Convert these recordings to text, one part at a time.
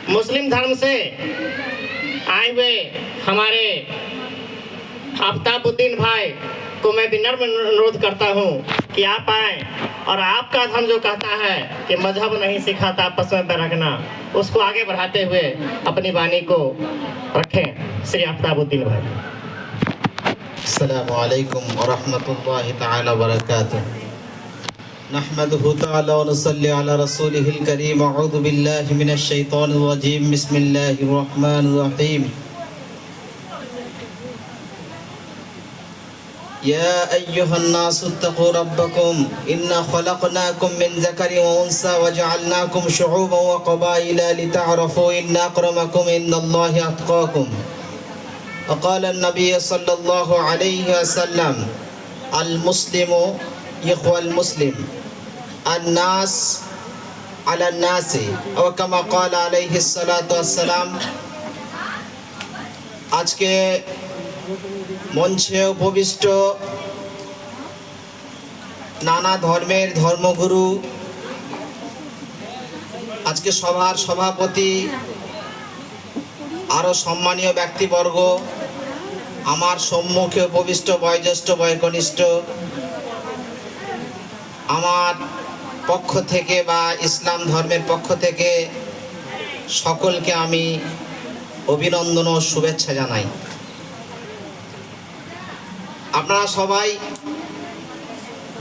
मुस्लिम धर्म से आए हुए हमारे आफ्ताबुद्दीन भाई को मैं विनम्र अनुरोध करता हूँ कि आप आए और आपका धर्म जो कहता है कि मजहब नहीं सिखाता आपस में बैरखना, उसको आगे बढ़ाते हुए अपनी वाणी को रखें। श्री आफ्ताबुद्दीन भाई। अस्सलामु अलैकुम व रहमतुल्लाहि तआला व बरकातुहू। नहमदुहु तआला व नुसल्ली अला रसूलिहिल करीम। अऊज़ु बिल्लाहि मिनश शैतानिर रजीम। बिस्मिल्लाहिर रहमानिर रहीम। या अय्युहन नासु इत्तक़ू रब्बकुम इन्ना खलक़नाकुम मिन ज़करिन व उन्सा व जअलनाकुम शुऊबन व क़बाइला लितअरफ़ू इन्ना अक्रमकुम इन्दल्लाहि अत्क़ाकुम। वक़ाल नबी सल्लल्लाहु अलैहि वसल्लम अल मुस्लिमु यख़्वल मुस्लिम अन्नास अला नासी व कमा क़ाल अलैहि सलातु वस्सलाम। आज के मंचे उपविष्ट नाना धर्मेर धर्मगुरु, आज के सभार सभापति आरो सम्मानीय व्यक्तिवर्ग, आमार सम्मुखे उपविष्ट बयोज्येष्ठ बयोकनिष्ठ, आमार पक्ष थेके बा इस्लाम धर्मेर पक्ष थेके सकलके आमी अभिनंदन और शुभेच्छा जानाई। আপনারা সবাই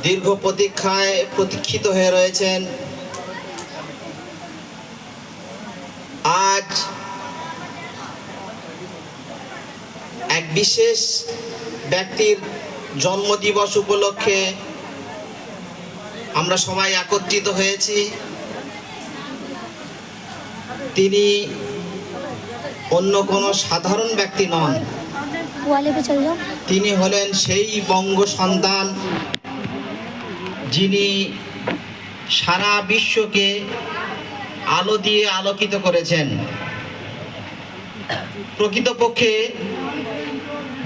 দীর্ঘ প্রতীক্ষায় প্রতীক্ষিত হয়ে রয়েছেন। আজ এক বিশেষ ব্যক্তির জন্মদিবস উপলক্ষে আমরা সবাই একত্রিত হয়েছি। তিনি অন্য কোনো সাধারণ ব্যক্তি নন, তিনি হলেন সেই বঙ্গ সন্তান যিনি সারা বিশ্বকে আলো দিয়ে আলোকিত করেছেন। প্রকৃতপক্ষে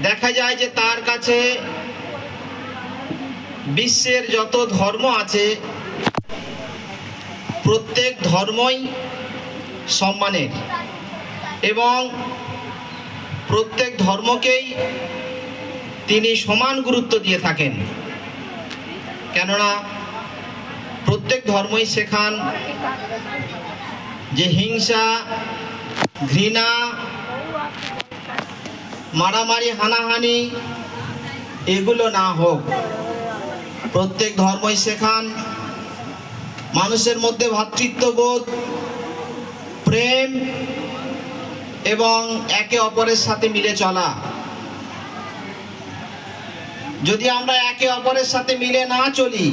দেখা যায় যে তার কাছে বিশ্বের যত ধর্ম আছে প্রত্যেক ধর্মই সম্মানের এবং প্রত্যেক ধর্মকেই তিনি সমান গুরুত্ব দিয়ে থাকেন। কেননা প্রত্যেক ধর্মই শেখান যে হিংসা, ঘৃণা, মারামারি, হানাহানি এগুলো না হোক। প্রত্যেক ধর্মই শেখান মানুষের মধ্যে ভ্রাতৃত্ববোধ, প্রেম এবং একে অপরের সাথে মিলে চলা। যদি আমরা একে অপরের সাথে মিলে না চলি,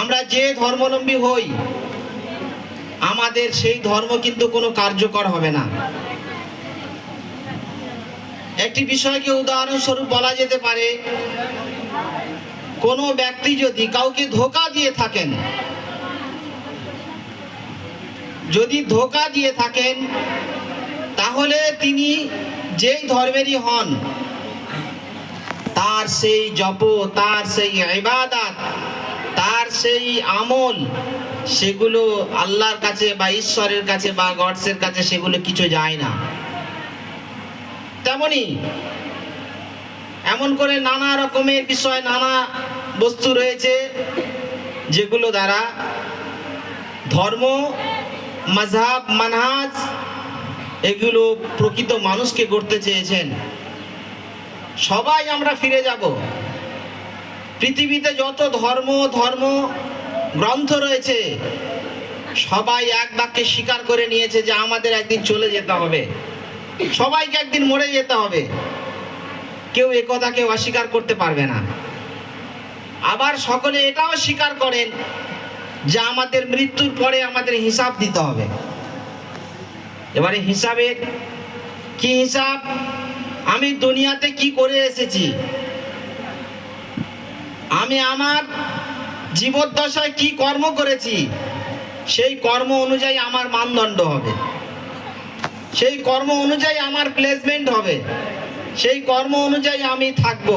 আমরা যে ধর্মাবলম্বী হই, আমাদের সেই ধর্ম কিন্তু কোনো কার্যকর হবে না। একটি বিষয়কে উদাহরণস্বরূপ বলা যেতে পারে, কোনো ব্যক্তি যদি কাউকে ধোঁকা দিয়ে থাকেন, যদি ধোঁকা দিয়ে থাকেন তাহলে তিনি যেই ধর্মেরই হন, তার সেই জপ, তার সেই ইবাদত, তার সেই আমল, সেগুলো আল্লাহর কাছে বা ঈশ্বরের কাছে বা গডসের কাছে সেগুলো কিছু যায় না। তেমনি এমন করে নানা রকমের বিষয়, নানা বস্তু রয়েছে যেগুলো দ্বারা ধর্ম, মাযহাব, মানহাজ এগুলো প্রকৃত মানুষকে গড়তে চেয়েছেন। সবাই আমরা ফিরে যাব। পৃথিবীতে যত ধর্ম গ্রন্থ রয়েছে সবাই এক বাক্যে স্বীকার করে নিয়েছে যে আমাদের একদিন চলে যেতে হবে, সবাইকে একদিন মরে যেতে হবে। কেউ এ কথাকে অস্বীকার করতে পারবে না। আবার সকলে এটাও স্বীকার করেন যে আমাদের মৃত্যুর পরে আমাদের হিসাব দিতে হবে। এবারে হিসাবের কি হিসাব? আমি দুনিয়াতে কি করে এসেছি, আমি আমার জীবদ্দশায় কি কর্ম করেছি, সেই কর্ম অনুযায়ী আমার মানদণ্ড হবে, সেই কর্ম অনুযায়ী আমার প্লেসমেন্ট হবে, সেই কর্ম অনুযায়ী আমি থাকব।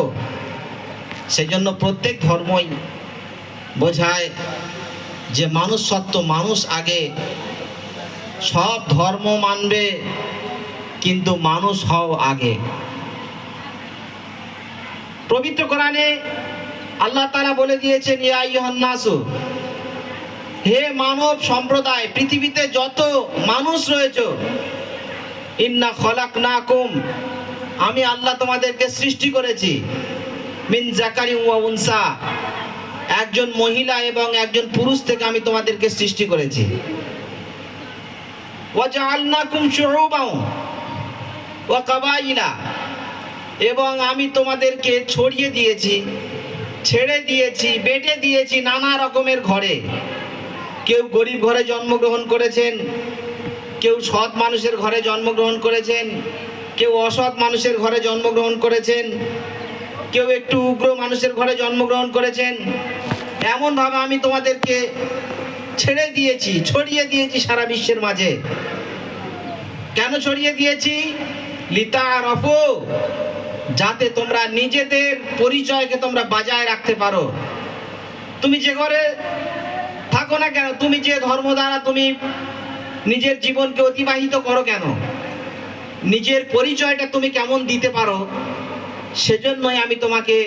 সেই জন্য প্রত্যেক ধর্মই বোঝায় যে মানুষ সত্য, মানুষ আগে সব ধর্ম মানবে, কিন্তু মানুষ হও আগে। পবিত্র কোরআনে আল্লাহ তাআলা বলে দিয়েছেন, ইয়া আইয়ুহান নাসু, হে মানব সম্প্রদায়, পৃথিবীতে যত মানুষ রয়েছে, ইন্না খলাকনাকুম, আমি আল্লাহ তোমাদেরকে সৃষ্টি করেছি, মিন যাকারিন ওয়া উনসা, একজন মহিলা এবং একজন পুরুষ থেকে আমি তোমাদেরকে সৃষ্টি করেছি। ওয়া জাআলনাকুম শুউবান ওয়া কাবাইলা, এবং আমি তোমাদেরকে ছড়িয়ে দিয়েছি, ছেড়ে দিয়েছি, বেটে দিয়েছি নানা রকমের ঘরে। কেউ গরিব ঘরে জন্মগ্রহণ করেছেন, কেউ সৎ মানুষের ঘরে জন্মগ্রহণ করেছেন, কেউ অসৎ মানুষের ঘরে জন্মগ্রহণ করেছেন, কেউ একটু উগ্র মানুষের ঘরে জন্মগ্রহণ করেছেন। এমনভাবে আমি তোমাদেরকে ছেড়ে দিয়েছি, ছড়িয়ে দিয়েছি সারা বিশ্বের মাঝে। কেন ছড়িয়ে দিয়েছি? লিতাআরাফু, যাতে তোমরা নিজেদের পরিচয়কে তোমরা বজায় রাখতে পারো। তুমি যে ঘরে থাকো না কেন, তুমি যে ধর্ম দ্বারা তুমি নিজের জীবনকে অতিবাহিত করো কেন, নিজের পরিচয়টা তুমি কেমন দিতে পারো, সেজন্যই আমি তোমাকে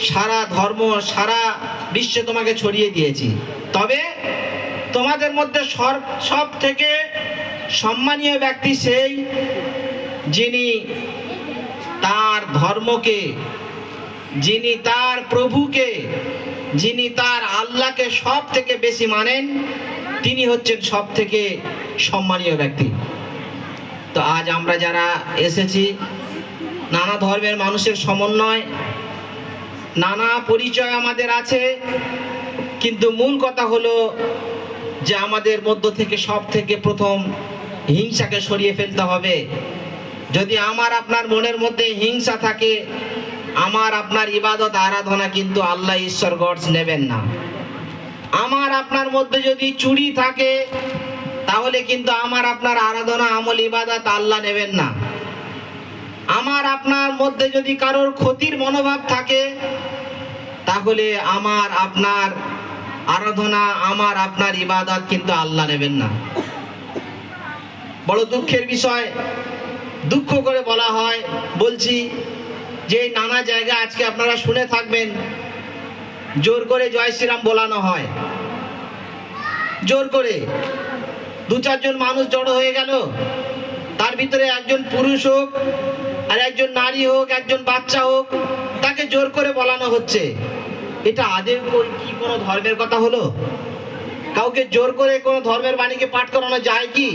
সারা ধর্ম, সারা বিশ্বে তোমাকে ছড়িয়ে দিয়েছি। তবে তোমাদের মধ্যে সব থেকে সম্মানীয় ব্যক্তি সেই, যিনি তার ধর্মকে, যিনি তার প্রভুকে, যিনি তার আল্লাহকে সব থেকে বেশি মানেন, তিনি হচ্ছেন সব থেকে সম্মানীয় ব্যক্তি। তো আজ আমরা যারা এসেছি, নানা ধর্মের মানুষের সমন্বয়, নানা পরিচয় আমাদের আছে, কিন্তু মূল কথা হলো যে আমাদের মধ্য থেকে সব থেকে প্রথম হিংসাকে সরিয়ে ফেলতে হবে। যদি আমার আপনার মনের মধ্যে হিংসা থাকে, আমার আপনার ইবাদত আরাধনা কিন্তু আল্লাহ ঈশ্বর গডস নেবেন না। আমার আপনার মধ্যে যদি চুরি থাকে, তাহলে কিন্তু আমার আপনার আরাধনা, আমল, ইবাদত আল্লাহ নেবেন না। আমার আপনার মধ্যে যদি কারোর ক্ষতির মনোভাব থাকে, তাহলে আমার আপনার আরাধনা, আমার আপনার ইবাদত কিন্তু আল্লাহ নেবেন না। বড় দুঃখের বিষয়, দুঃখ করে বলা হয়, বলছি যে নানা জায়গায় আজকে আপনারা শুনে থাকবেন, জোর করে জয় শ্রীরাম বলানো হয়। জোর করে দু চারজন মানুষ জড়ো হয়ে গেল, তার ভিতরে একজন পুরুষ হোক আর একজন নারী হোক, একজন বাচ্চা হোক, তাকে জোর করে বলানো হচ্ছে। এটা আদেও কি কোনো ধর্মের কথা হলো? কাউকে জোর করে কোনো ধর্মের বাণীকে পাঠ করানো যায় কি?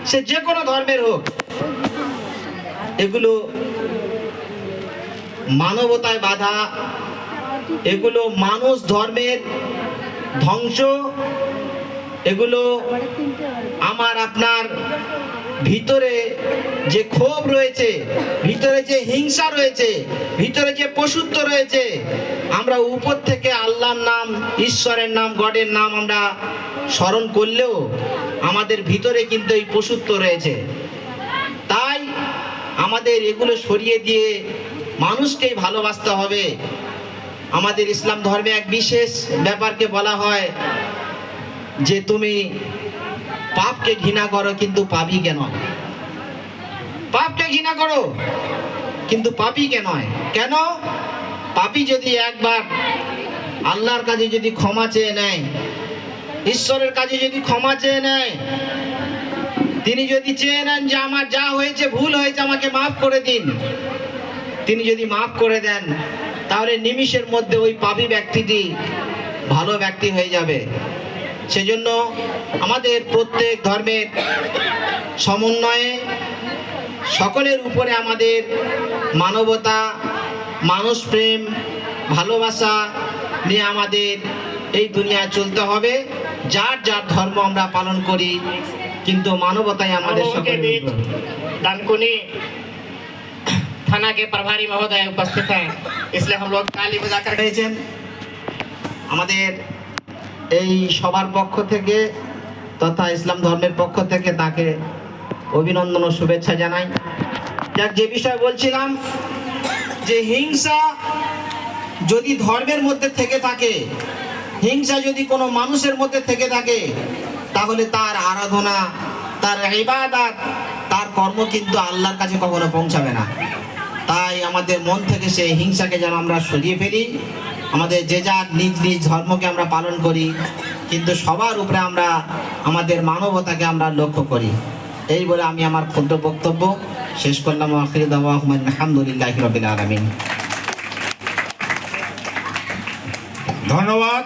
সে যে কোনো ধর্মের হোক। এগুলো মানবতায় বাধা, এগুলো মানুষ ধর্মের ধ্বংস, এগুলো আমার আপনার ভিতরে যে ক্ষোভ রয়েছে, ভিতরে যে হিংসা রয়েছে, ভিতরে যে পশুত্ব রয়েছে, আমরা উপর থেকে আল্লাহর নাম, ঈশ্বরের নাম, গডের নাম আমরা স্মরণ করলেও আমাদের ভিতরে কিন্তু এই পশুত্ব রয়েছে। তাই আমাদের এগুলো সরিয়ে দিয়ে মানুষকেই ভালোবাসতে হবে। আমাদের ইসলাম ধর্মে এক বিশেষ ব্যাপারকে বলা হয় যে তুমি পাপকে ঘৃণা করো কিন্তু পাপীকে নয়। পাপকে ঘৃণা করো কিন্তু পাপীকে নয়। কেন? পাপী যদি একবার আল্লাহর কাছে যদি ক্ষমা চেয়ে নেয়, ঈশ্বরের কাছে যদি ক্ষমা চেয়ে নেয়, তিনি যদি চেয়ে নেন যে আমার যা হয়েছে ভুল হয়েছে, আমাকে মাফ করে দিন, তিনি যদি মাফ করে দেন, তাহলে নিমিষের মধ্যে ওই পাপী ব্যক্তিটি ভালো ব্যক্তি হয়ে যাবে। সেজন্য আমাদের প্রত্যেক ধর্মের সমন্বয়ে সকলের উপরে আমাদের মানবতা, মানুষ প্রেম, ভালোবাসা নিয়ে আমাদের এই দুনিয়ায় চলতে হবে। যার যার ধর্ম আমরা পালন করি, কিন্তু মানবতাই আমাদের সকলের बीच উপর। दानकुनी थाना के प्रभारी महोदय उपस्थित हैं, इसलिए हम लोग ताली बजाकर হয়েছেন আমাদের এই সবার পক্ষ থেকে তথা ইসলাম ধর্মের পক্ষ থেকে তাকে অভিনন্দন ও শুভেচ্ছা জানাই। যাক, যে বিষয় বলছিলাম, যে হিংসা যদি ধর্মের মধ্যে থেকে থাকে, হিংসা যদি কোনো মানুষের মধ্যে থেকে থাকে, তাহলে তার আরাধনা, তার ইবাদত, তার কর্ম কিন্তু আল্লাহর কাছে কখনো পৌঁছাবে না। তাই আমাদের মন থেকে সেই হিংসাকে যেন আমরা সরিয়ে ফেলি, আমাদের যে যার নিজ নিজ ধর্মকে আমরা পালন করি, কিন্তু সবার উপরে আমরা আমাদের মানবতাকে আমরা লক্ষ্য করি। এই বলে আমি আমার ক্ষুদ্র বক্তব্য শেষ করলাম। আখির দাওয়াহুম আলহামদুলিল্লাহি রাব্বিল আলামিন। ধন্যবাদ।